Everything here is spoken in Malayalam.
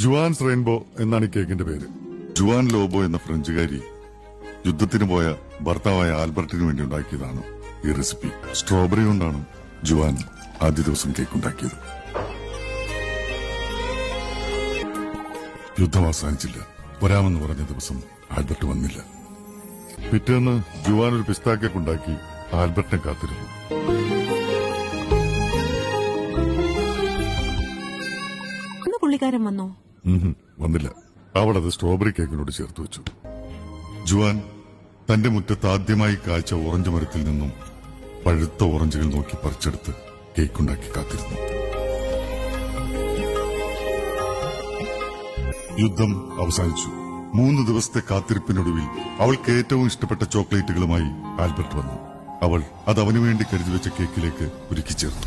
ജുവാൻസ് റെയിൻബോ എന്നാണ് ഈ കേക്കിന്റെ പേര്. ജുവാൻ ലോബോ എന്ന ഫ്രഞ്ചുകാരി യുദ്ധത്തിന് പോയ ഭർത്താവായ ആൽബർട്ടിന് വേണ്ടി ഉണ്ടാക്കിയതാണ് ഈ റെസിപ്പി. സ്ട്രോബെറി കൊണ്ടാണ് ജുവാൻ ആദ്യ ദിവസം കേക്ക് ഉണ്ടാക്കിയത്. യുദ്ധം അവസാനിച്ചില്ല. വരാമെന്ന് പറഞ്ഞ ദിവസം ആൽബർട്ട് വന്നില്ല. പിറ്റേന്ന് ജുവാൻ ഒരു പിസ്താ കേക്ക് ഉണ്ടാക്കി ആൽബർട്ടിനെ കാത്തിരുന്നു. പുള്ളിക്കാരൻ വന്നോ? വന്നില്ല. അവളത് സ്ട്രോബെറി കേക്കിനോട് ചേർത്ത് വെച്ചു. ജുവാൻ തന്റെ മുറ്റത്ത് ആദ്യമായി കാഴ്ച ഓറഞ്ച് മരത്തിൽ നിന്നും പഴുത്ത ഓറഞ്ചുകൾ നോക്കി പറിച്ചെടുത്ത് കേക്കുണ്ടാക്കി കാത്തിരുന്നു. യുദ്ധം അവസാനിച്ചു. 3 ദിവസത്തെ കാത്തിരിപ്പിനൊടുവിൽ അവൾക്ക് ഏറ്റവും ഇഷ്ടപ്പെട്ട ചോക്ലേറ്റുകളുമായി ആൽബർട്ട് വന്നു. അവൾ അത് അവനു വേണ്ടി കരുതി വെച്ച കേക്കിലേക്ക് ഒരുക്കി ചേർത്തു.